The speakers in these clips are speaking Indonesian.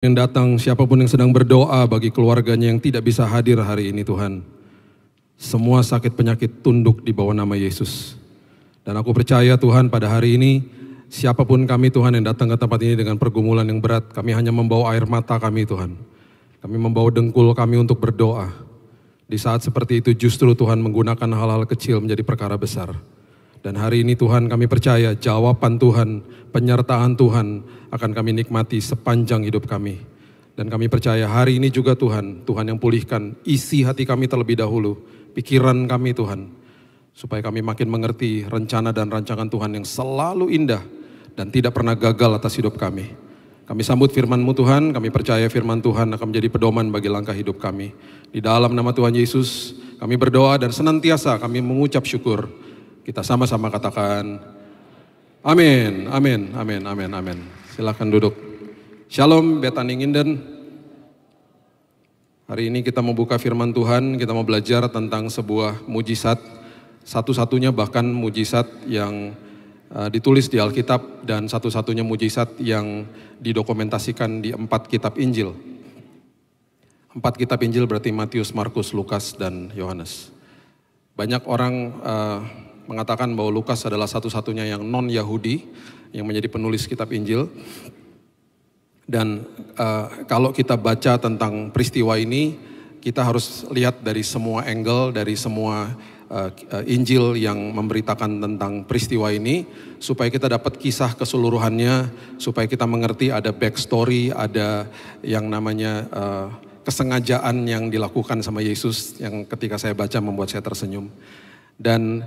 yang datang, siapapun yang sedang berdoa bagi keluarganya yang tidak bisa hadir hari ini Tuhan. Semua sakit penyakit tunduk di bawah nama Yesus. Dan aku percaya Tuhan pada hari ini, siapapun kami Tuhan yang datang ke tempat ini dengan pergumulan yang berat, kami hanya membawa air mata kami Tuhan. Kami membawa dengkul kami untuk berdoa. Di saat seperti itu justru Tuhan menggunakan hal-hal kecil menjadi perkara besar. Dan hari ini Tuhan kami percaya jawaban Tuhan, penyertaan Tuhan akan kami nikmati sepanjang hidup kami. Dan kami percaya hari ini juga Tuhan yang pulihkan isi hati kami terlebih dahulu, pikiran kami Tuhan. Supaya kami makin mengerti rencana dan rancangan Tuhan yang selalu indah dan tidak pernah gagal atas hidup kami. Kami sambut firman-Mu Tuhan, kami percaya firman Tuhan akan menjadi pedoman bagi langkah hidup kami. Di dalam nama Tuhan Yesus kami berdoa dan senantiasa kami mengucap syukur. Kita sama-sama katakan, amin, amin, amin, amin, amin. Silakan duduk. Shalom, Bethany Nginden. Hari ini kita membuka firman Tuhan, kita mau belajar tentang sebuah mujizat. Satu-satunya bahkan mujizat yang ditulis di Alkitab dan satu-satunya mujizat yang didokumentasikan di 4 kitab Injil. 4 kitab Injil berarti Matius, Markus, Lukas, dan Yohanes. Banyak orang mengatakan bahwa Lukas adalah satu-satunya yang non-Yahudi yang menjadi penulis kitab Injil. Dan kalau kita baca tentang peristiwa ini, kita harus lihat dari semua angle, dari semua Injil yang memberitakan tentang peristiwa ini, supaya kita dapat kisah keseluruhannya, supaya kita mengerti ada backstory, ada yang namanya kesengajaan yang dilakukan sama Yesus, yang ketika saya baca membuat saya tersenyum. Dan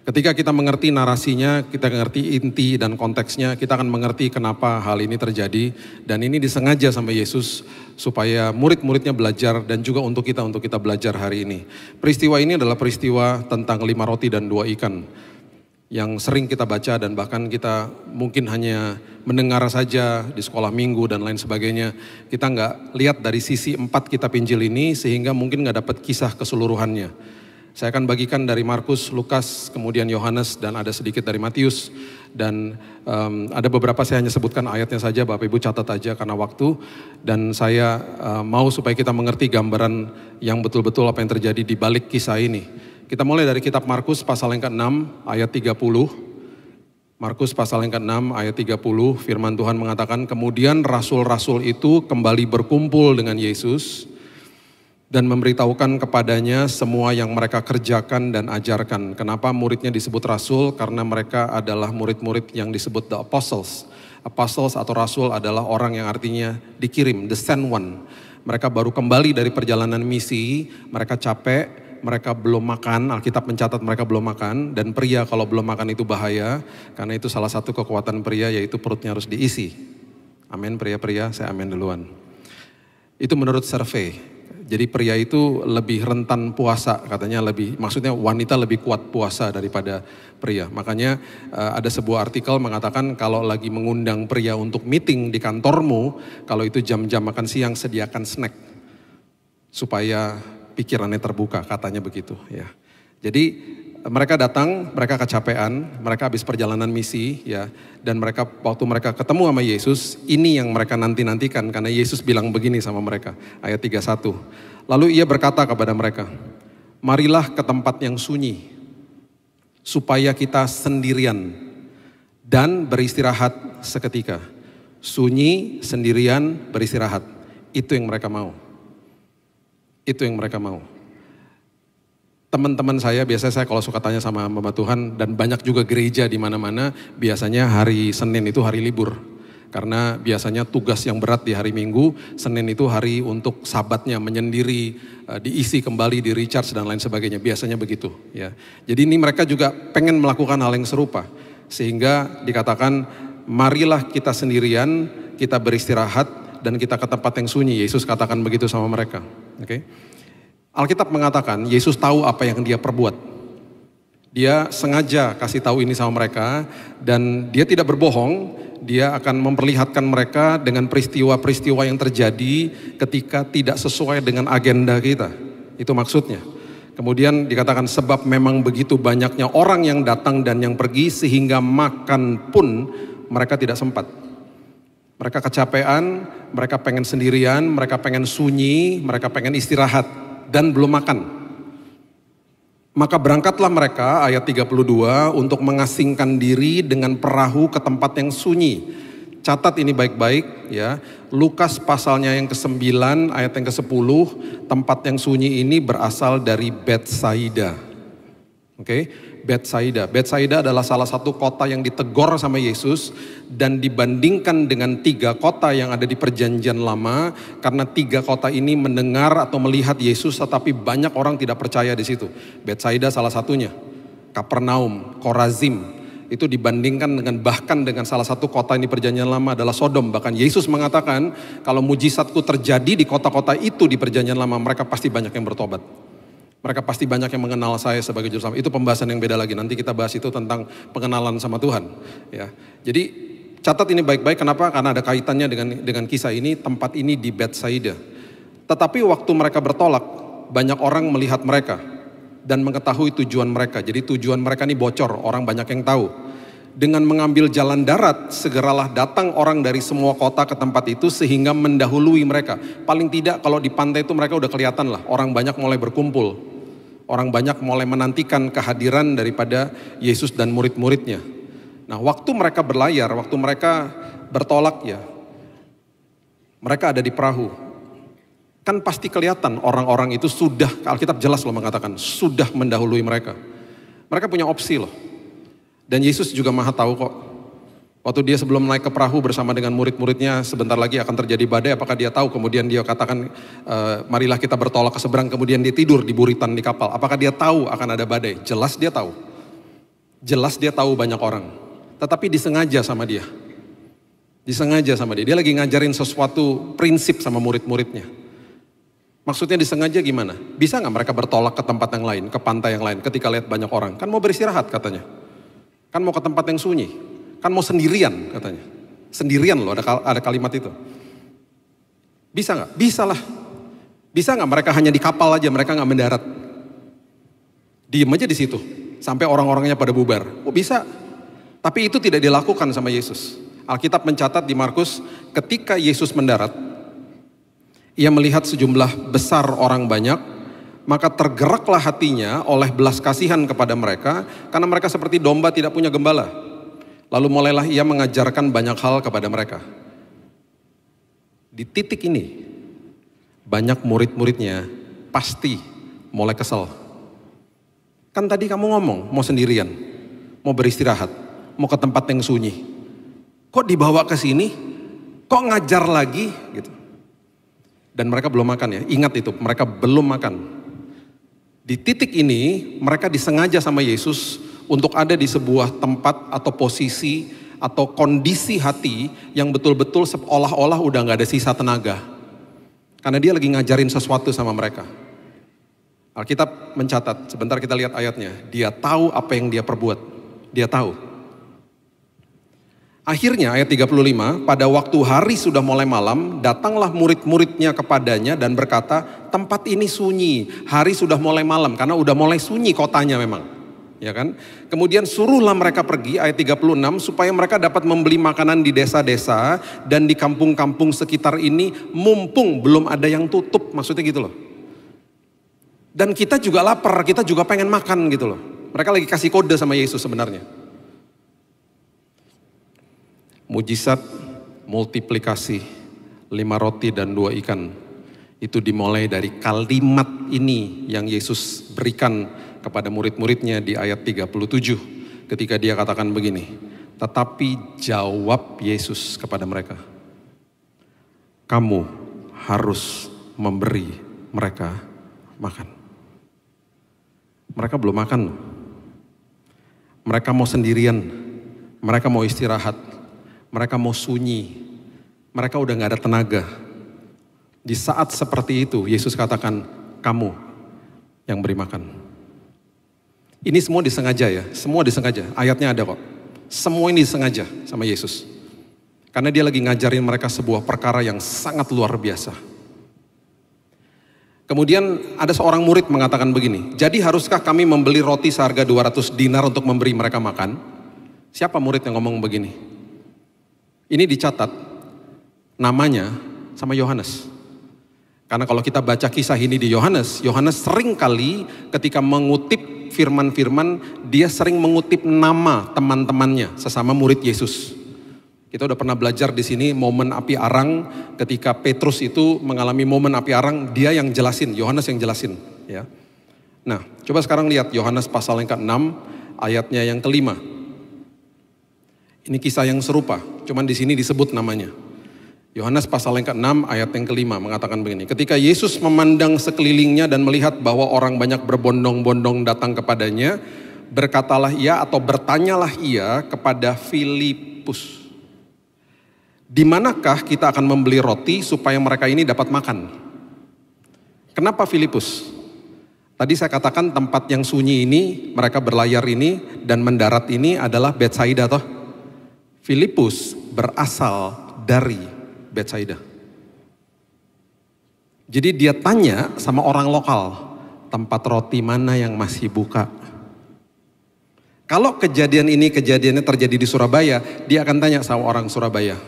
ketika kita mengerti narasinya, kita mengerti inti dan konteksnya, kita akan mengerti kenapa hal ini terjadi. Dan ini disengaja sama Yesus supaya murid-muridnya belajar dan juga untuk kita belajar hari ini. Peristiwa ini adalah peristiwa tentang 5 roti dan 2 ikan yang sering kita baca dan bahkan kita mungkin hanya mendengar saja di sekolah minggu dan lain sebagainya. Kita nggak lihat dari sisi 4 kitab Injil ini sehingga mungkin nggak dapat kisah keseluruhannya. Saya akan bagikan dari Markus, Lukas, kemudian Yohanes, dan ada sedikit dari Matius. Dan ada beberapa saya hanya sebutkan ayatnya saja, Bapak Ibu catat aja karena waktu. Dan saya mau supaya kita mengerti gambaran yang betul-betul apa yang terjadi di balik kisah ini. Kita mulai dari kitab Markus pasal yang ke-6 ayat 30. Markus pasal yang ke-6 ayat 30, firman Tuhan mengatakan, kemudian rasul-rasul itu kembali berkumpul dengan Yesus dan memberitahukan kepadanya semua yang mereka kerjakan dan ajarkan. Kenapa muridnya disebut rasul? Karena mereka adalah murid-murid yang disebut the apostles. Apostles atau rasul adalah orang yang artinya dikirim, the sent one. Mereka baru kembali dari perjalanan misi, mereka capek, mereka belum makan, Alkitab mencatat mereka belum makan. Dan pria kalau belum makan itu bahaya, karena itu salah satu kekuatan pria yaitu perutnya harus diisi. Amin pria-pria, saya amin duluan. Itu menurut survei. Jadi pria itu lebih rentan puasa katanya, maksudnya wanita lebih kuat puasa daripada pria. Makanya ada sebuah artikel mengatakan kalau lagi mengundang pria untuk meeting di kantormu, kalau itu jam-jam makan siang sediakan snack supaya pikirannya terbuka, katanya begitu ya. Jadi mereka datang, mereka kecapean, mereka habis perjalanan misi ya, dan waktu mereka ketemu sama Yesus, ini yang mereka nanti-nantikan karena Yesus bilang begini sama mereka, ayat 31. Lalu ia berkata kepada mereka, marilah ke tempat yang sunyi, supaya kita sendirian dan beristirahat seketika. Sunyi, sendirian, beristirahat, itu yang mereka mau. Itu yang mereka mau. Teman-teman saya, biasanya saya kalau suka tanya sama hamba Tuhan, dan banyak juga gereja di mana-mana, biasanya hari Senin itu hari libur. Karena biasanya tugas yang berat di hari Minggu, Senin itu hari untuk sabatnya, menyendiri, diisi kembali, di recharge dan lain sebagainya. Biasanya begitu. Ya. Jadi ini mereka juga pengen melakukan hal yang serupa. Sehingga dikatakan, marilah kita sendirian, kita beristirahat, dan kita ke tempat yang sunyi. Yesus katakan begitu sama mereka. Oke. Alkitab mengatakan Yesus tahu apa yang dia perbuat. Dia sengaja kasih tahu ini sama mereka dan dia tidak berbohong. Dia akan memperlihatkan mereka dengan peristiwa-peristiwa yang terjadi ketika tidak sesuai dengan agenda kita. Itu maksudnya. Kemudian dikatakan sebab memang begitu banyaknya orang yang datang dan yang pergi sehingga makan pun mereka tidak sempat. Mereka kecapean, mereka pengen sendirian, mereka pengen sunyi, mereka pengen istirahat dan belum makan. Maka berangkatlah mereka, ayat 32, untuk mengasingkan diri dengan perahu ke tempat yang sunyi. Catat ini baik-baik ya. Lukas pasalnya yang ke-9 ayat yang ke-10, tempat yang sunyi ini berasal dari Betsaida. Oke, Betsaida. Betsaida adalah salah satu kota yang ditegor sama Yesus dan dibandingkan dengan 3 kota yang ada di Perjanjian Lama, karena 3 kota ini mendengar atau melihat Yesus tetapi banyak orang tidak percaya di situ. Betsaida salah satunya. Kapernaum, Korazim, itu dibandingkan dengan bahkan dengan salah satu kota ini Perjanjian Lama adalah Sodom. Bahkan Yesus mengatakan kalau mujizatku terjadi di kota-kota itu di Perjanjian Lama, mereka pasti banyak yang bertobat. Mereka pasti banyak yang mengenal saya sebagai juru selamat. Itu pembahasan yang beda lagi. Nanti kita bahas itu tentang pengenalan sama Tuhan. Ya, jadi catat ini baik-baik. Kenapa? Karena ada kaitannya dengan kisah ini. Tempat ini di Betsaida. Tetapi waktu mereka bertolak, banyak orang melihat mereka dan mengetahui tujuan mereka. Jadi tujuan mereka ini bocor. Orang banyak yang tahu. Dengan mengambil jalan darat, segeralah datang orang dari semua kota ke tempat itu sehingga mendahului mereka. Paling tidak kalau di pantai itu mereka udah kelihatan lah. Orang banyak mulai berkumpul. Orang banyak mulai menantikan kehadiran daripada Yesus dan murid-muridnya. Nah, waktu mereka berlayar, waktu mereka bertolak ya, mereka ada di perahu. Kan pasti kelihatan orang-orang itu sudah, Alkitab jelas loh mengatakan, sudah mendahului mereka. Mereka punya opsi loh. Dan Yesus juga maha tahu kok. Waktu dia sebelum naik ke perahu bersama dengan murid-muridnya, sebentar lagi akan terjadi badai, apakah dia tahu? Kemudian dia katakan, marilah kita bertolak ke seberang, kemudian dia tidur di buritan di kapal. Apakah dia tahu akan ada badai? Jelas dia tahu. Jelas dia tahu banyak orang. Tetapi disengaja sama dia. Disengaja sama dia. Dia lagi ngajarin sesuatu prinsip sama murid-muridnya. Maksudnya disengaja gimana? Bisa gak mereka bertolak ke tempat yang lain, ke pantai yang lain ketika lihat banyak orang? Kan mau beristirahat katanya. Kan mau ke tempat yang sunyi. Kan mau sendirian katanya. Sendirian loh ada kalimat itu. Bisa gak? Bisa lah. Bisa gak mereka hanya di kapal aja, mereka gak mendarat? Diem aja di situ. Sampai orang-orangnya pada bubar. Oh bisa. Tapi itu tidak dilakukan sama Yesus. Alkitab mencatat di Markus, ketika Yesus mendarat, ia melihat sejumlah besar orang banyak, maka tergeraklah hatinya oleh belas kasihan kepada mereka, karena mereka seperti domba tidak punya gembala. Lalu mulailah ia mengajarkan banyak hal kepada mereka. Di titik ini, banyak murid-muridnya pasti mulai kesel. Kan tadi kamu ngomong mau sendirian, mau beristirahat, mau ke tempat yang sunyi. Kok dibawa ke sini? Kok ngajar lagi? Gitu. Dan mereka belum makan ya, ingat itu, mereka belum makan. Di titik ini, mereka disengaja sama Yesus untuk ada di sebuah tempat atau posisi atau kondisi hati yang betul-betul seolah-olah udah gak ada sisa tenaga. Karena dia lagi ngajarin sesuatu sama mereka. Alkitab mencatat, sebentar kita lihat ayatnya. Dia tahu apa yang dia perbuat. Dia tahu. Akhirnya ayat 35, pada waktu hari sudah mulai malam, datanglah murid-muridnya kepadanya dan berkata, tempat ini sunyi, hari sudah mulai malam, karena udah mulai sunyi kotanya memang. Ya kan? Kemudian suruhlah mereka pergi, ayat 36, supaya mereka dapat membeli makanan di desa-desa dan di kampung-kampung sekitar ini, mumpung belum ada yang tutup, maksudnya gitu loh. Dan kita juga lapar, kita juga pengen makan gitu loh. Mereka lagi kasih kode sama Yesus sebenarnya. Mujizat multiplikasi 5 roti dan 2 ikan. Itu dimulai dari kalimat ini yang Yesus berikan kepada murid-muridnya di ayat 37. Ketika dia katakan begini, tetapi jawab Yesus kepada mereka, kamu harus memberi mereka makan. Mereka belum makan. Mereka mau sendirian, mereka mau istirahat, mereka mau sunyi, mereka udah gak ada tenaga. Di saat seperti itu Yesus katakan, kamu yang beri makan. Ini semua disengaja ya, semua disengaja, ayatnya ada kok. Semua ini disengaja sama Yesus. Karena dia lagi ngajarin mereka sebuah perkara yang sangat luar biasa. Kemudian ada seorang murid mengatakan begini, jadi haruskah kami membeli roti seharga 200 dinar untuk memberi mereka makan? Siapa murid yang ngomong begini? Ini dicatat, namanya sama Yohanes. Karena kalau kita baca kisah ini di Yohanes, Yohanes sering kali ketika mengutip firman-firman, dia sering mengutip nama teman-temannya, sesama murid Yesus. Kita udah pernah belajar di sini momen api arang, ketika Petrus itu mengalami momen api arang, dia yang jelasin, Yohanes yang jelasin. Ya. Nah, coba sekarang lihat Yohanes pasal yang ke-6, ayatnya yang ke-5. Ini kisah yang serupa, cuman di sini disebut namanya. Yohanes pasal yang ke-6 ayat yang ke-5 mengatakan begini. Ketika Yesus memandang sekelilingnya dan melihat bahwa orang banyak berbondong-bondong datang kepadanya, berkatalah ia atau bertanyalah ia kepada Filipus, di manakah kita akan membeli roti supaya mereka ini dapat makan? Kenapa Filipus? Tadi saya katakan tempat yang sunyi ini, mereka berlayar ini dan mendarat ini adalah Betsaida toh. Filipus berasal dari Betsaida. Jadi dia tanya sama orang lokal, tempat roti mana yang masih buka? Kalau kejadiannya terjadi di Surabaya, dia akan tanya sama orang Surabaya,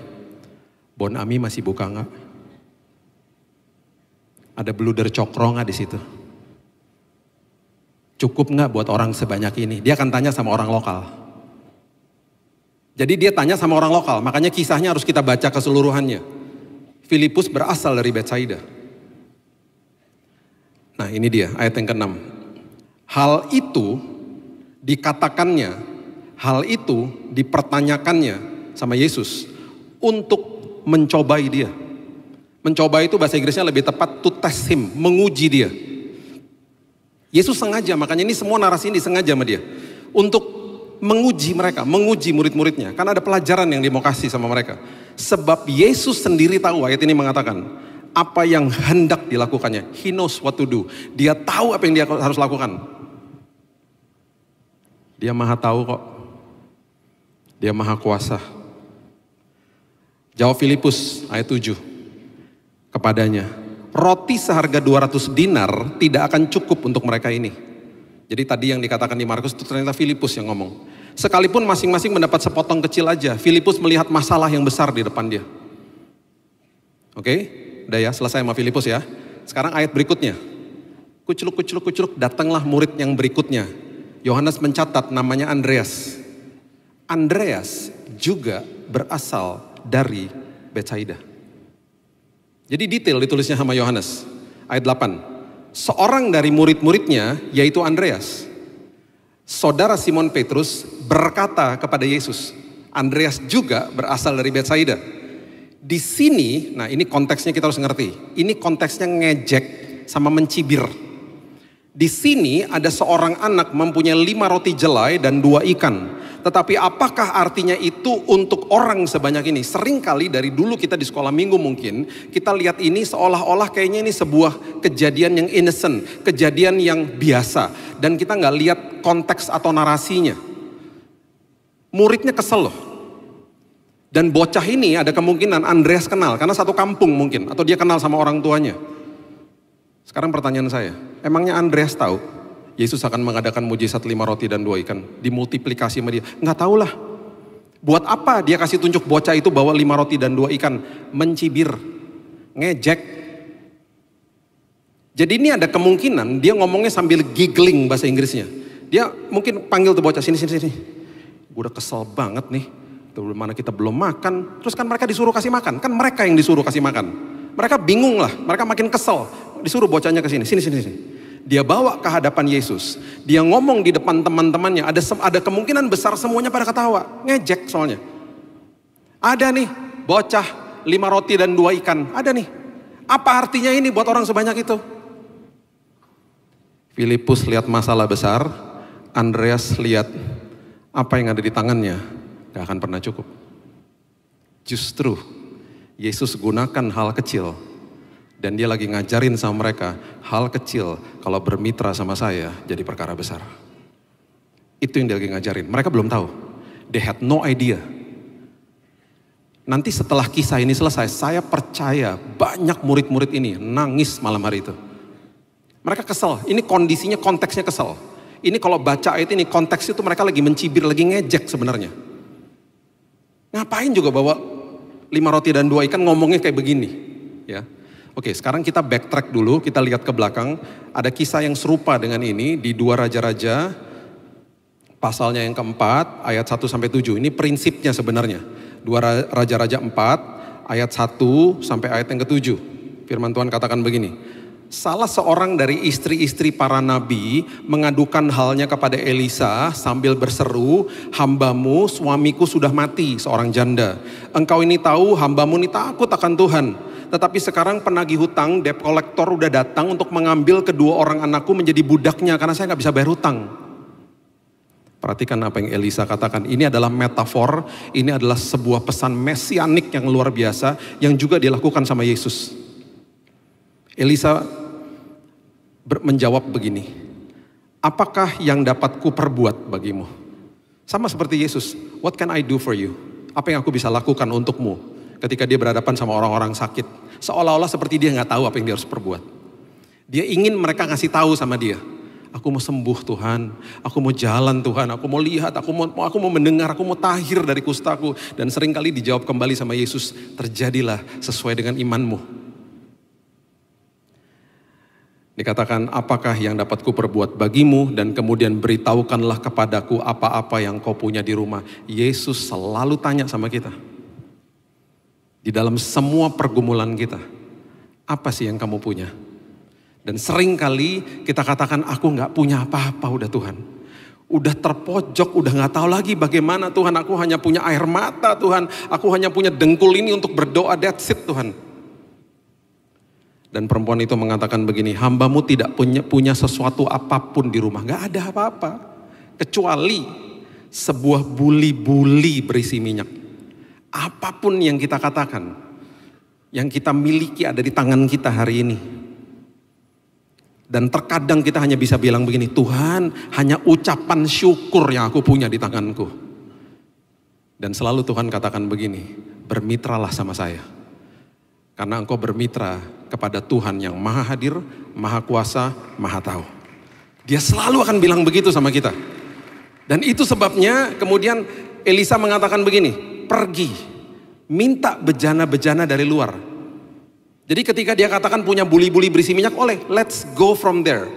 Bon Ami masih buka nggak? Ada bluder cokro nggak di situ? Cukup nggak buat orang sebanyak ini? Dia akan tanya sama orang lokal. Jadi dia tanya sama orang lokal, makanya kisahnya harus kita baca keseluruhannya. Filipus berasal dari Betsaida. Nah ini dia ayat yang ke-6. Hal itu dikatakannya, hal itu dipertanyakannya sama Yesus untuk mencobai dia. Mencobai itu bahasa Inggrisnya lebih tepat to test him, menguji dia. Yesus sengaja, makanya ini semua narasi ini sengaja sama dia. Untuk menguji mereka, menguji murid-muridnya. Karena ada pelajaran yang dia mau kasih sama mereka. Sebab Yesus sendiri tahu, ayat ini mengatakan, apa yang hendak dilakukannya. He knows what to do. Dia tahu apa yang dia harus lakukan. Dia maha tahu kok. Dia maha kuasa. Jawab Filipus, ayat 7. Kepadanya, roti seharga 200 dinar tidak akan cukup untuk mereka ini. Jadi tadi yang dikatakan di Markus itu ternyata Filipus yang ngomong. Sekalipun masing-masing mendapat sepotong kecil aja, Filipus melihat masalah yang besar di depan dia. Oke, udah ya, selesai sama Filipus ya. Sekarang ayat berikutnya. Kuculuk, datanglah murid yang berikutnya. Yohanes mencatat namanya Andreas. Andreas juga berasal dari Betsaida. Jadi detail ditulisnya sama Yohanes. Ayat 8. Seorang dari murid-muridnya yaitu Andreas, saudara Simon Petrus, berkata kepada Yesus, Andreas juga berasal dari Betsaida. Di sini, nah ini konteksnya kita harus ngerti. Ini konteksnya ngejek sama mencibir. Di sini ada seorang anak mempunyai 5 roti jelai dan 2 ikan. Tetapi apakah artinya itu untuk orang sebanyak ini? Seringkali dari dulu kita di sekolah minggu mungkin, kita lihat ini seolah-olah kayaknya ini sebuah kejadian yang innocent, kejadian yang biasa. Dan kita nggak lihat konteks atau narasinya. Muridnya kesel loh. Dan bocah ini ada kemungkinan Andreas kenal, karena satu kampung mungkin, atau dia kenal sama orang tuanya. Sekarang pertanyaan saya, emangnya Andreas tahu Yesus akan mengadakan mujizat 5 roti dan 2 ikan, dimultiplikasi sama dia? Nggak tahu lah. Buat apa dia kasih tunjuk bocah itu bawa 5 roti dan 2 ikan? Mencibir, ngejek. Jadi ini ada kemungkinan dia ngomongnya sambil giggling bahasa Inggrisnya. Dia mungkin panggil tuh bocah, sini. Gue udah kesel banget nih, mana kita belum makan, terus kan mereka disuruh kasih makan, kan mereka yang disuruh kasih makan. Mereka bingung lah, mereka makin kesel, disuruh bocahnya ke sini. Dia bawa ke hadapan Yesus, dia ngomong di depan teman-temannya, ada kemungkinan besar semuanya pada ketawa, ngejek soalnya. Ada nih, bocah 5 roti dan 2 ikan, ada nih. Apa artinya ini buat orang sebanyak itu? Filipus lihat masalah besar, Andreas lihat apa yang ada di tangannya, gak akan pernah cukup. Justru Yesus gunakan hal kecil, dan dia lagi ngajarin sama mereka, hal kecil kalau bermitra sama saya jadi perkara besar. Itu yang dia lagi ngajarin, mereka belum tahu. They had no idea. Nanti setelah kisah ini selesai, saya percaya banyak murid-murid ini nangis malam hari itu. Mereka kesel, ini kondisinya, konteksnya kesel. Ini kalau baca ayat ini, konteks itu mereka lagi mencibir, lagi ngejek sebenarnya. Ngapain juga bawa 5 roti dan 2 ikan ngomongnya kayak begini. Ya. Oke, sekarang kita backtrack dulu, kita lihat ke belakang. Ada kisah yang serupa dengan ini di 2 Raja-Raja, pasalnya yang keempat, ayat 1-7. Ini prinsipnya sebenarnya. 2 Raja-Raja 4, ayat 1 sampai ayat yang ke-7. Firman Tuhan katakan begini. Salah seorang dari istri-istri para nabi mengadukan halnya kepada Elisa sambil berseru, hambamu suamiku sudah mati, seorang janda. Engkau ini tahu hambamu ini takut akan Tuhan. Tetapi sekarang penagih hutang, debt collector udah datang untuk mengambil kedua orang anakku menjadi budaknya karena saya gak bisa bayar hutang. Perhatikan apa yang Elisa katakan. Ini adalah metafor, ini adalah sebuah pesan mesianik yang luar biasa yang juga dilakukan sama Yesus. Elisa menjawab begini, apakah yang dapat kuperbuat bagimu? Sama seperti Yesus, what can I do for you? Apa yang aku bisa lakukan untukmu ketika dia berhadapan sama orang-orang sakit? Seolah-olah seperti dia gak tahu apa yang dia harus perbuat. Dia ingin mereka ngasih tahu sama dia, aku mau sembuh Tuhan, aku mau jalan Tuhan, aku mau lihat, aku mau mendengar, aku mau tahir dari kustaku. Dan seringkali dijawab kembali sama Yesus, terjadilah sesuai dengan imanmu. Dikatakan, apakah yang dapat kuperbuat bagimu, dan kemudian beritahukanlah kepadaku apa-apa yang kau punya di rumah. Yesus selalu tanya sama kita. Di dalam semua pergumulan kita, apa sih yang kamu punya? Dan seringkali kita katakan, aku gak punya apa-apa udah Tuhan. Udah terpojok, udah gak tahu lagi bagaimana Tuhan. Aku hanya punya air mata Tuhan. Aku hanya punya dengkul ini untuk berdoa, that's it Tuhan. Dan perempuan itu mengatakan begini, hambamu tidak punya sesuatu apapun di rumah. Gak ada apa-apa. Kecuali sebuah buli-buli berisi minyak. Apapun yang kita katakan, yang kita miliki ada di tangan kita hari ini. Dan terkadang kita hanya bisa bilang begini, Tuhan hanya ucapan syukur yang aku punya di tanganku. Dan selalu Tuhan katakan begini, bermitralah sama saya. Karena engkau bermitra kepada Tuhan yang maha hadir, maha kuasa, maha tahu. Dia selalu akan bilang begitu sama kita. Dan itu sebabnya kemudian Elisa mengatakan begini, pergi, minta bejana-bejana dari luar. Jadi ketika dia katakan punya buli-buli berisi minyak, let's go from there.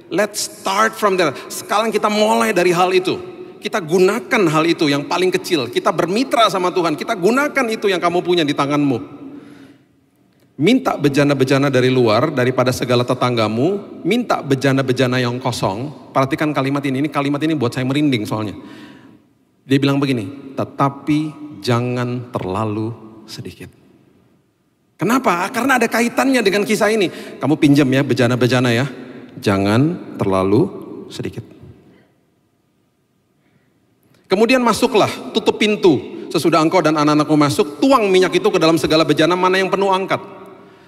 Let's start from there. Sekarang kita mulai dari hal itu. Kita gunakan hal itu yang paling kecil. Kita bermitra sama Tuhan. Kita gunakan itu yang kamu punya di tanganmu. Minta bejana-bejana dari luar daripada segala tetanggamu. Minta bejana-bejana yang kosong. Perhatikan kalimat ini kalimat ini buat saya merinding soalnya. Dia bilang begini, tetapi jangan terlalu sedikit. Kenapa? Karena ada kaitannya dengan kisah ini. Kamu pinjam ya bejana-bejana ya. Jangan terlalu sedikit. Kemudian masuklah, tutup pintu. Sesudah engkau dan anak-anakmu masuk, tuang minyak itu ke dalam segala bejana, mana yang penuh angkat.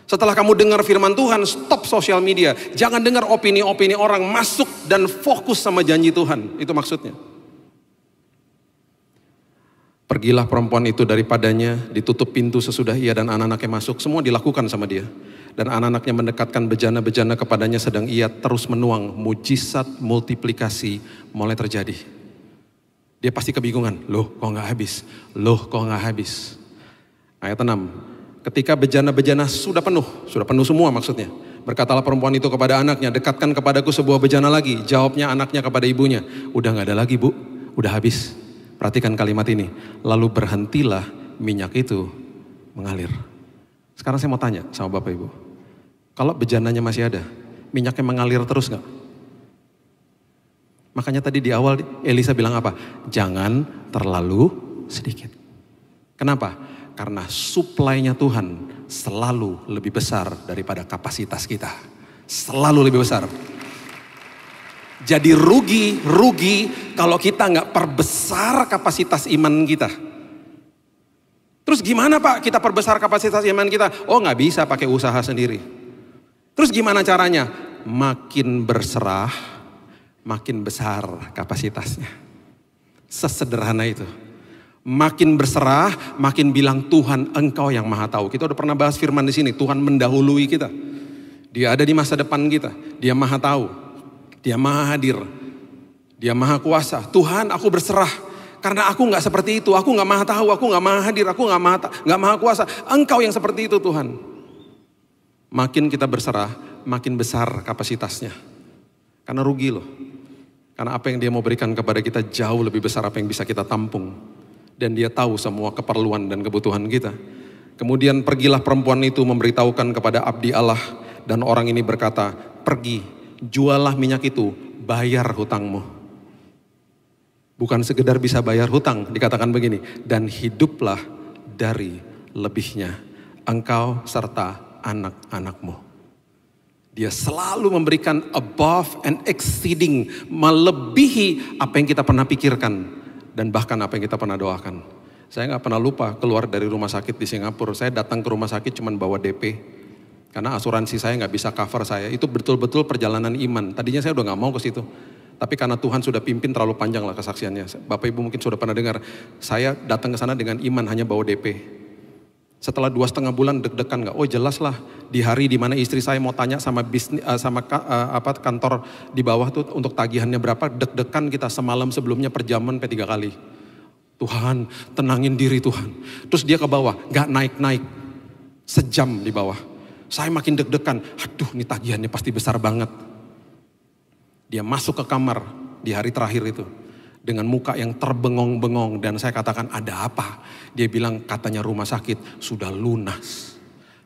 Setelah kamu dengar firman Tuhan, stop sosial media. Jangan dengar opini-opini orang, masuk dan fokus sama janji Tuhan. Itu maksudnya. Pergilah perempuan itu daripadanya, ditutup pintu sesudah ia dan anak-anaknya masuk. Semua dilakukan sama dia. Dan anak-anaknya mendekatkan bejana-bejana kepadanya sedang ia terus menuang. Mujizat multiplikasi mulai terjadi. Dia pasti kebingungan. Loh kok gak habis? Loh kok gak habis? Ayat 6. Ketika bejana-bejana sudah penuh semua maksudnya. Berkatalah perempuan itu kepada anaknya, dekatkan kepadaku sebuah bejana lagi. Jawabnya anaknya kepada ibunya, udah gak ada lagi bu, udah habis. Perhatikan kalimat ini, lalu berhentilah minyak itu mengalir. Sekarang saya mau tanya sama Bapak Ibu, kalau bejananya masih ada, minyaknya mengalir terus gak? Makanya tadi di awal Elisa bilang apa? Jangan terlalu sedikit. Kenapa? Karena suplainya Tuhan selalu lebih besar daripada kapasitas kita. Selalu lebih besar. Jadi rugi kalau kita nggak perbesar kapasitas iman kita. Terus gimana Pak kita perbesar kapasitas iman kita? Oh nggak bisa pakai usaha sendiri. Terus gimana caranya? Makin berserah, makin besar kapasitasnya. Sesederhana itu. Makin berserah, makin bilang Tuhan engkau yang maha tahu. Kita udah pernah bahas firman di sini, Tuhan mendahului kita. Dia ada di masa depan kita, dia maha tahu. Dia maha hadir, dia maha kuasa. Tuhan aku berserah, Karena aku nggak seperti itu, aku nggak maha tahu, aku nggak maha hadir, aku nggak maha kuasa. Engkau yang seperti itu Tuhan. Makin kita berserah, makin besar kapasitasnya. Karena rugi loh. Karena apa yang dia mau berikan kepada kita jauh lebih besar apa yang bisa kita tampung. Dan dia tahu semua keperluan dan kebutuhan kita. Kemudian pergilah perempuan itu memberitahukan kepada abdi Allah. Dan orang ini berkata, pergi, jualah minyak itu, bayar hutangmu. Bukan sekedar bisa bayar hutang, dikatakan begini, dan hiduplah dari lebihnya, engkau serta anak-anakmu. Dia selalu memberikan above and exceeding, melebihi apa yang kita pernah pikirkan, dan bahkan apa yang kita pernah doakan. Saya gak pernah lupa keluar dari rumah sakit di Singapura, saya datang ke rumah sakit cuma bawa DP, karena asuransi saya gak bisa cover saya, itu betul-betul perjalanan iman. Tadinya saya udah gak mau ke situ. Tapi karena Tuhan sudah pimpin terlalu panjang lah kesaksiannya. Bapak Ibu mungkin sudah pernah dengar. Saya datang ke sana dengan iman hanya bawa DP. Setelah 2,5 bulan deg-degan nggak? Oh jelas lah. Di hari di mana istri saya mau tanya sama kantor di bawah tuh untuk tagihannya berapa, deg-degan kita semalam sebelumnya perjamuan 3 kali. Tuhan tenangin diri Tuhan. Terus dia ke bawah, nggak naik-naik. Sejam di bawah. Saya makin deg-degan. Aduh ini tagihannya pasti besar banget. Dia masuk ke kamar di hari terakhir itu dengan muka yang terbengong-bengong dan saya katakan ada apa? Dia bilang katanya rumah sakit sudah lunas.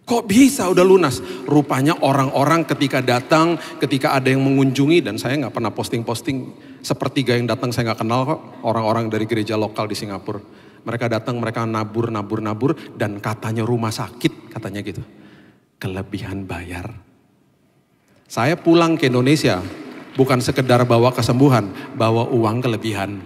Kok bisa udah lunas? Rupanya orang-orang ketika datang, ketika ada yang mengunjungi dan saya nggak pernah posting-posting, sepertiga yang datang saya nggak kenal kok, orang-orang dari gereja lokal di Singapura. Mereka datang, mereka nabur dan katanya rumah sakit katanya gitu. Kelebihan bayar. Saya pulang ke Indonesia. Bukan sekedar bawa kesembuhan, bawa uang kelebihan.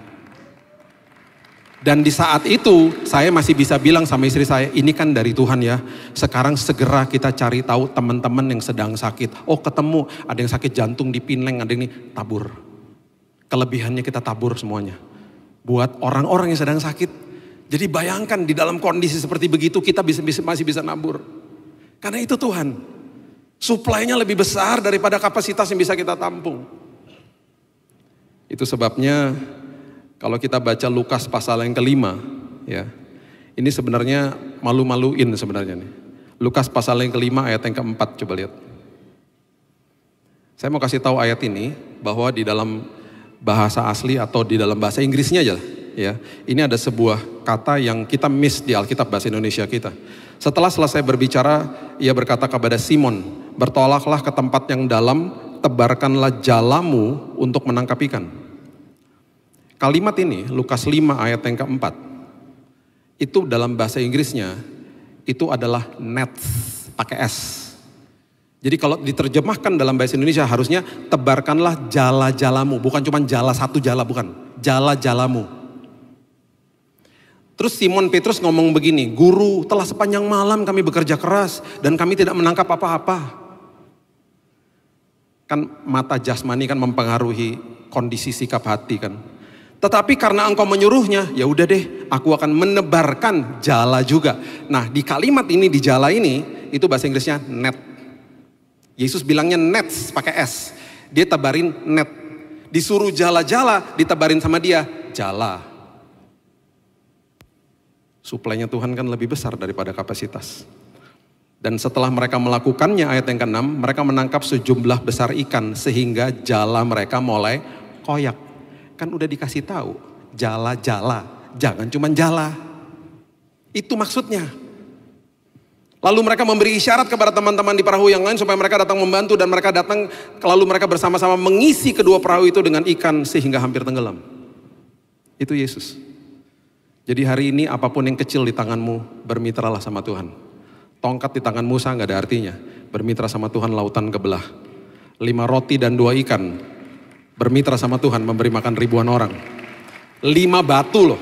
Dan di saat itu saya masih bisa bilang sama istri saya, ini kan dari Tuhan ya. Sekarang segera kita cari tahu teman-teman yang sedang sakit. Oh ketemu, ada yang sakit jantung di Pineng, ada yang ini, tabur. Kelebihannya kita tabur semuanya. Buat orang-orang yang sedang sakit. Jadi bayangkan di dalam kondisi seperti begitu kita masih bisa nabur. Karena itu Tuhan. Suplainya lebih besar daripada kapasitas yang bisa kita tampung. Itu sebabnya kalau kita baca Lukas pasal yang kelima, ya, ini sebenarnya malu-maluin sebenarnya nih. Lukas pasal yang kelima ayat yang keempat, coba lihat. Saya mau kasih tahu ayat ini bahwa di dalam bahasa asli atau di dalam bahasa Inggrisnya aja, ya, ini ada sebuah kata yang kita miss di Alkitab bahasa Indonesia kita. Setelah selesai berbicara, ia berkata kepada Simon, bertolaklah ke tempat yang dalam, tebarkanlah jalamu untuk menangkap ikan. Kalimat ini, Lukas 5 ayat yang keempat, itu dalam bahasa Inggrisnya, itu adalah nets, pakai S. Jadi kalau diterjemahkan dalam bahasa Indonesia harusnya tebarkanlah jala-jalamu, bukan cuma jala satu jala, bukan, jala-jalamu. Terus Simon Petrus ngomong begini, Guru, telah sepanjang malam kami bekerja keras dan kami tidak menangkap apa-apa. Kan mata jasmani kan mempengaruhi kondisi sikap hati kan. Tetapi karena engkau menyuruhnya, ya udah deh, aku akan menebarkan jala juga. Nah, di kalimat ini, di jala ini, itu bahasa Inggrisnya net. Yesus bilangnya nets, pakai S. Dia tebarin net. Disuruh jala-jala, ditebarin sama dia, jala. Suplainya Tuhan kan lebih besar daripada kapasitas. Dan setelah mereka melakukannya, ayat yang ke-6, mereka menangkap sejumlah besar ikan sehingga jala mereka mulai koyak. Kan udah dikasih tahu, jala-jala, jangan cuma jala. Itu maksudnya. Lalu mereka memberi isyarat kepada teman-teman di perahu yang lain supaya mereka datang membantu dan mereka datang, lalu mereka bersama-sama mengisi kedua perahu itu dengan ikan sehingga hampir tenggelam. Itu Yesus. Jadi hari ini apapun yang kecil di tanganmu, bermitralah sama Tuhan. Tongkat di tangan Musa gak ada artinya. Bermitra sama Tuhan lautan kebelah. 5 roti dan 2 ikan. Bermitra sama Tuhan memberi makan ribuan orang. 5 batu loh.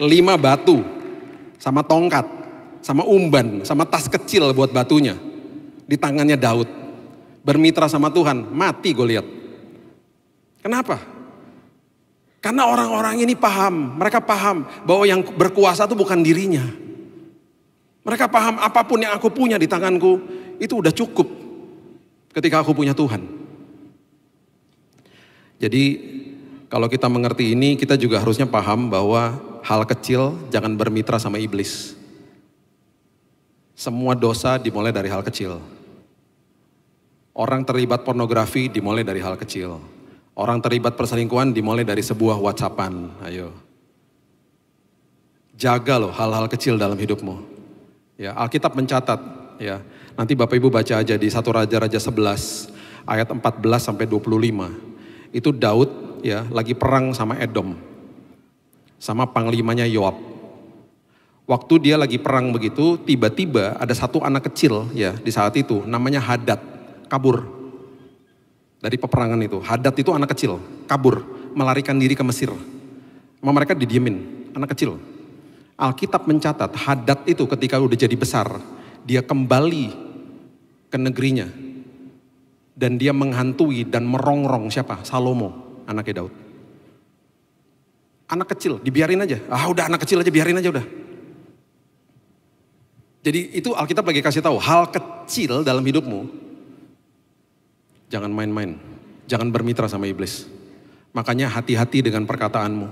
5 batu. Sama tongkat. Sama umban. Sama tas kecil buat batunya. Di tangannya Daud. Bermitra sama Tuhan. Mati Goliat. Kenapa? Karena orang-orang ini paham. Mereka paham bahwa yang berkuasa itu bukan dirinya. Mereka paham apapun yang aku punya di tanganku. Itu udah cukup. Ketika aku punya Tuhan. Jadi Kalau kita mengerti ini, kita juga harusnya paham bahwa hal kecil jangan bermitra sama iblis. Semua dosa dimulai dari hal kecil. Orang terlibat pornografi dimulai dari hal kecil. Orang terlibat perselingkuhan dimulai dari sebuah WhatsAppan. Ayo. Jaga loh hal-hal kecil dalam hidupmu. Ya, Alkitab mencatat, ya. Nanti Bapak Ibu baca aja di 1 Raja-Raja 11 ayat 14 sampai 25. Itu Daud ya lagi perang sama Edom. Sama panglimanya Yoab. Waktu dia lagi perang begitu, tiba-tiba ada satu anak kecil ya di saat itu namanya Hadad, kabur dari peperangan itu. Hadad itu anak kecil, kabur, melarikan diri ke Mesir. Sama mereka didiemin, anak kecil. Alkitab mencatat Hadad itu ketika udah jadi besar, dia kembali ke negerinya. Dan dia menghantui dan merongrong siapa? Salomo, anaknya Daud. Anak kecil, dibiarin aja. Udah anak kecil aja, biarin aja udah. Jadi itu Alkitab lagi kasih tahu, hal kecil dalam hidupmu. Jangan main-main, jangan bermitra sama iblis. Makanya hati-hati dengan perkataanmu.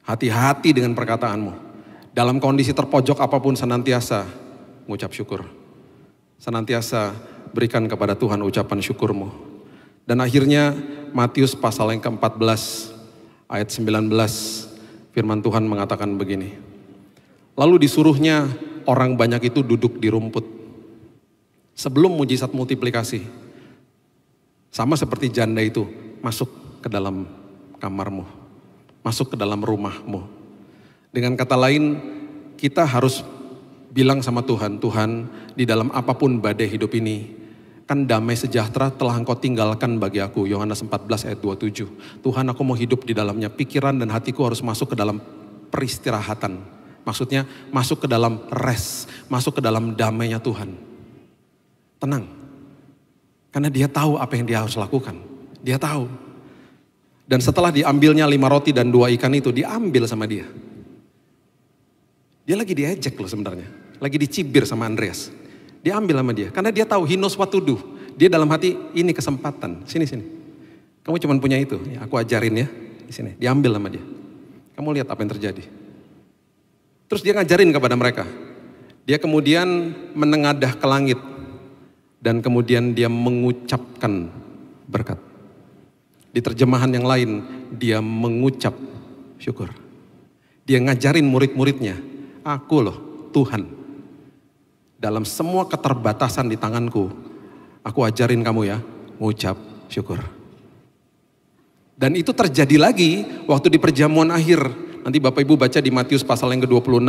Hati-hati dengan perkataanmu. Dalam kondisi terpojok apapun senantiasa mengucap syukur. Senantiasa berikan kepada Tuhan ucapan syukurmu. Dan akhirnya Matius pasal yang ke-14 ayat 19 firman Tuhan mengatakan begini. Lalu disuruhnya orang banyak itu duduk di rumput. Sebelum mujizat multiplikasi. Sama seperti janda itu masuk ke dalam kamarmu. Masuk ke dalam rumahmu. Dengan kata lain kita harus bilang sama Tuhan, Tuhan di dalam apapun badai hidup ini, kan damai sejahtera telah Engkau tinggalkan bagi aku. Yohanes 14 ayat 27. Tuhan aku mau hidup di dalamnya. Pikiran dan hatiku harus masuk ke dalam peristirahatan. Maksudnya masuk ke dalam rest. Masuk ke dalam damainya Tuhan. Tenang. Karena dia tahu apa yang dia harus lakukan. Dia tahu. Dan setelah diambilnya 5 roti dan 2 ikan itu, diambil sama dia. Dia lagi diejek loh sebenarnya. Lagi dicibir sama Andreas. Dia ambil sama dia. Karena dia tahu he knows what to do. Dia dalam hati ini kesempatan. Sini. Kamu cuma punya itu. Ya, aku ajarin ya. Di sini. Diambil sama dia. Kamu lihat apa yang terjadi. Terus dia ngajarin kepada mereka. Dia kemudian menengadah ke langit. Dan kemudian dia mengucapkan berkat. Di terjemahan yang lain. Dia mengucap syukur. Dia ngajarin murid-muridnya. Aku loh Tuhan. Dalam semua keterbatasan di tanganku, aku ajarin kamu ya, mengucap syukur. Dan itu terjadi lagi waktu di perjamuan akhir. Nanti Bapak Ibu baca di Matius pasal yang ke-26,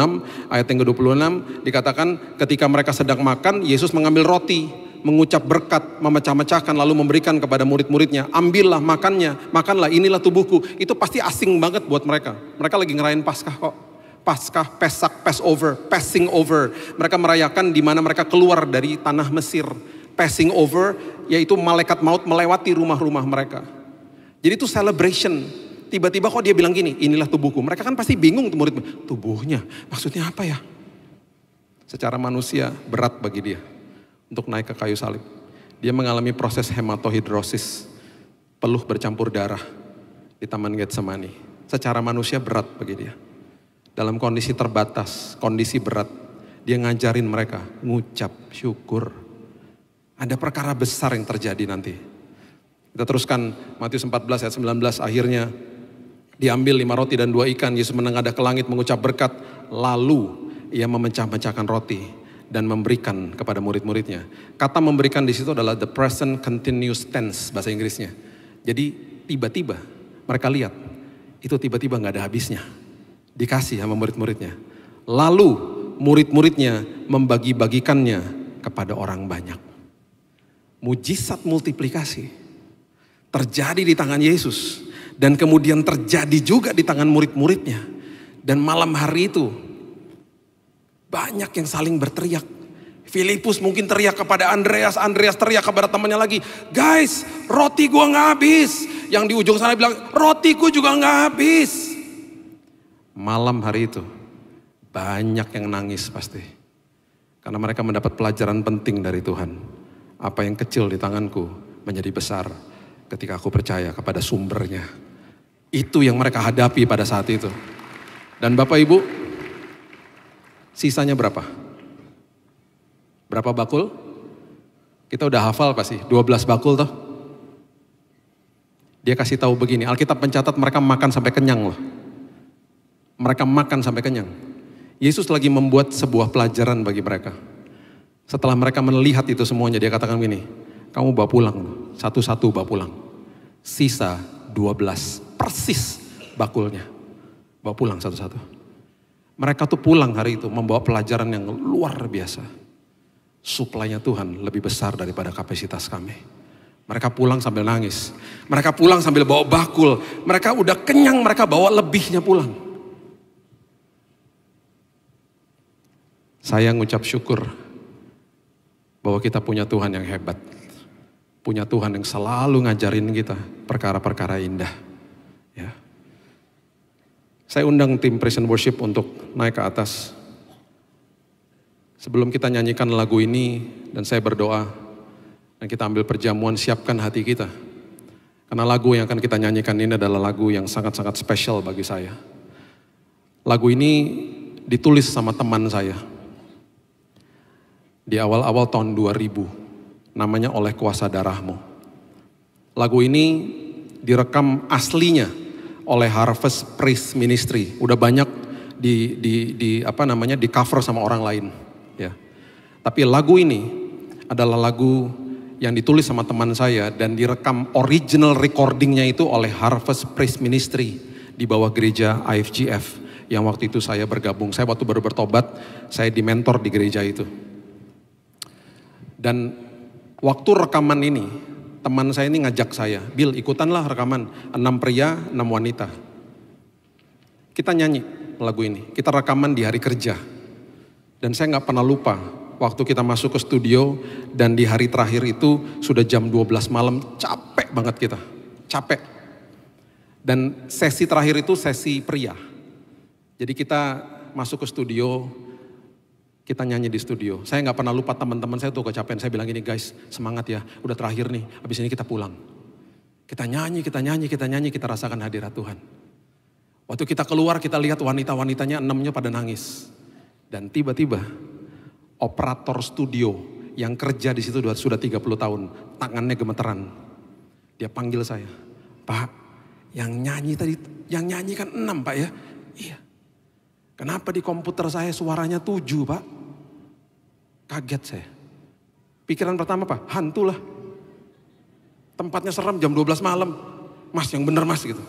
ayat yang ke-26, dikatakan ketika mereka sedang makan, Yesus mengambil roti, mengucap berkat, memecah-mecahkan, lalu memberikan kepada murid-muridnya. Ambillah, makanlah, inilah tubuhku. Itu pasti asing banget buat mereka. Mereka lagi ngerayain Paskah kok. Paskah, Pesak, Passover, passing over. Mereka merayakan di mana mereka keluar dari tanah Mesir. Passing over, yaitu malaikat maut melewati rumah-rumah mereka. Jadi itu celebration. Tiba-tiba kok dia bilang gini, inilah tubuhku. Mereka kan pasti bingung tuh murid. Tubuhnya, maksudnya apa ya? Secara manusia berat bagi dia untuk naik ke kayu salib. Dia mengalami proses hematohidrosis. Peluh bercampur darah di Taman Getsemani. Secara manusia berat bagi dia. Dalam kondisi terbatas, kondisi berat, dia ngajarin mereka ngucap syukur. Ada perkara besar yang terjadi nanti. Kita teruskan Matius 14 ayat 19, akhirnya diambil 5 roti dan 2 ikan, Yesus menengadah ke langit mengucap berkat, lalu ia memecah-mecahkan roti dan memberikan kepada murid-muridnya. Kata memberikan di situ adalah the present continuous tense bahasa Inggrisnya. Jadi tiba-tiba mereka lihat, itu tiba-tiba gak ada habisnya. Dikasih sama murid-muridnya. Lalu murid-muridnya membagi-bagikannya kepada orang banyak. Mujizat multiplikasi terjadi di tangan Yesus. Dan kemudian terjadi juga di tangan murid-muridnya. Dan malam hari itu banyak yang saling berteriak. Filipus mungkin teriak kepada Andreas. Andreas teriak kepada temannya lagi. Guys, roti gua gak habis. Yang di ujung sana bilang, rotiku juga gak habis. Malam hari itu banyak yang nangis pasti. Karena mereka mendapat pelajaran penting dari Tuhan. Apa yang kecil di tanganku menjadi besar ketika aku percaya kepada sumbernya. Itu yang mereka hadapi pada saat itu. Dan Bapak Ibu, sisanya berapa? Berapa bakul? Kita udah hafal pasti, 12 bakul toh. Dia kasih tahu begini, Alkitab mencatat mereka makan sampai kenyang loh. Mereka makan sampai kenyang. Yesus lagi membuat sebuah pelajaran bagi mereka. Setelah mereka melihat itu semuanya, dia katakan begini, kamu bawa pulang, satu-satu bawa pulang. Sisa 12, persis bakulnya. Bawa pulang satu-satu. Mereka tuh pulang hari itu membawa pelajaran yang luar biasa. Suplainya Tuhan lebih besar daripada kapasitas kami. Mereka pulang sambil nangis. Mereka pulang sambil bawa bakul. Mereka udah kenyang, mereka bawa lebihnya pulang. Saya ngucap syukur bahwa kita punya Tuhan yang hebat. Punya Tuhan yang selalu ngajarin kita perkara-perkara indah. Ya. Saya undang tim Praise and Worship untuk naik ke atas. Sebelum kita nyanyikan lagu ini dan saya berdoa dan kita ambil perjamuan, siapkan hati kita. Karena lagu yang akan kita nyanyikan ini adalah lagu yang sangat-sangat spesial bagi saya. Lagu ini ditulis sama teman saya. Di awal-awal tahun 2000, namanya Oleh Kuasa Darahmu. Lagu ini direkam aslinya oleh Harvest Praise Ministry. Udah banyak di cover sama orang lain, ya. Tapi lagu ini adalah lagu yang ditulis sama teman saya dan direkam original recordingnya itu oleh Harvest Praise Ministry di bawah gereja IFGF yang waktu itu saya bergabung. Saya waktu baru bertobat, saya dimentor di gereja itu. Dan waktu rekaman ini, teman saya ini ngajak saya, Bill ikutanlah rekaman, 6 pria, 6 wanita. Kita nyanyi lagu ini, kita rekaman di hari kerja. Dan saya gak pernah lupa, waktu kita masuk ke studio dan di hari terakhir itu sudah jam 12 malam, capek banget kita, capek. Dan sesi terakhir itu sesi pria. Jadi kita masuk ke studio, kita nyanyi di studio. Saya gak pernah lupa teman-teman saya tuh kecapean. Saya bilang gini, guys semangat ya, udah terakhir nih, habis ini kita pulang. Kita nyanyi, kita rasakan hadirat Tuhan. Waktu kita keluar, kita lihat wanita-wanitanya 6-nya pada nangis. Dan tiba-tiba, operator studio yang kerja di situ sudah 30 tahun, tangannya gemeteran. Dia panggil saya, Pak, yang nyanyi kan 6 Pak ya? Iya. Kenapa di komputer saya suaranya 7 Pak? Kaget saya. Pikiran pertama Pak, hantu lah. Tempatnya serem jam 12 malam. Mas yang bener mas gitu.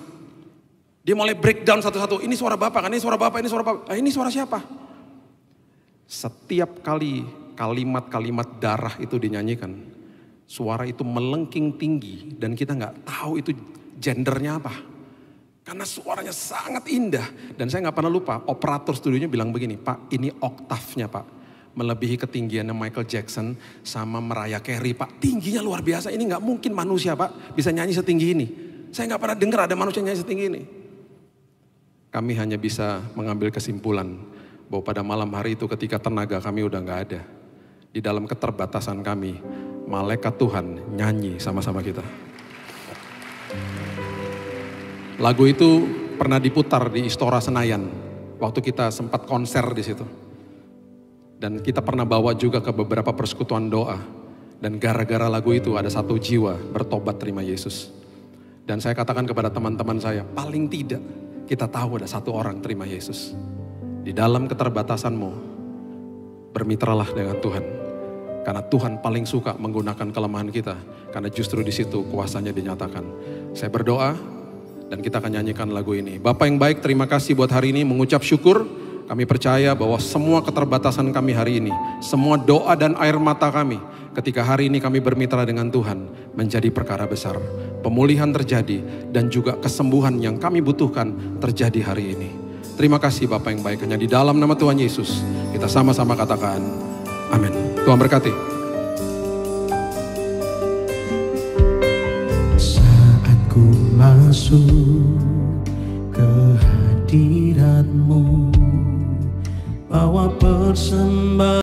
Dia mulai breakdown satu-satu. Ini suara Bapak kan, ini suara Bapak, ini suara Bapak. Ini suara siapa? Setiap kali kalimat-kalimat darah itu dinyanyikan. Suara itu melengking tinggi dan kita gak tahu itu gendernya apa. Karena suaranya sangat indah. Dan saya gak pernah lupa, operator studionya bilang begini, Pak ini oktavnya Pak. Melebihi ketinggiannya Michael Jackson sama Mariah Carey Pak. Tingginya luar biasa, ini gak mungkin manusia Pak bisa nyanyi setinggi ini. Saya gak pernah dengar ada manusia nyanyi setinggi ini. Kami hanya bisa mengambil kesimpulan bahwa pada malam hari itu ketika tenaga kami udah gak ada. Di dalam keterbatasan kami, malaikat Tuhan nyanyi sama-sama kita. Lagu itu pernah diputar di Istora Senayan waktu kita sempat konser di situ. Dan kita pernah bawa juga ke beberapa persekutuan doa. Dan gara-gara lagu itu ada 1 jiwa bertobat terima Yesus. Dan saya katakan kepada teman-teman saya, paling tidak kita tahu ada 1 orang terima Yesus. Di dalam keterbatasanmu, bermitralah dengan Tuhan. Karena Tuhan paling suka menggunakan kelemahan kita. Karena justru di situ kuasanya dinyatakan. Saya berdoa. Dan kita akan nyanyikan lagu ini. Bapak yang baik, terima kasih buat hari ini mengucap syukur. Kami percaya bahwa semua keterbatasan kami hari ini, semua doa dan air mata kami, ketika hari ini kami bermitra dengan Tuhan, menjadi perkara besar. Pemulihan terjadi dan juga kesembuhan yang kami butuhkan terjadi hari ini. Terima kasih Bapak yang baik, hanya di dalam nama Tuhan Yesus, kita sama-sama katakan, amin. Tuhan berkati. Masuk ke hadirat-Mu, bawa persembahan.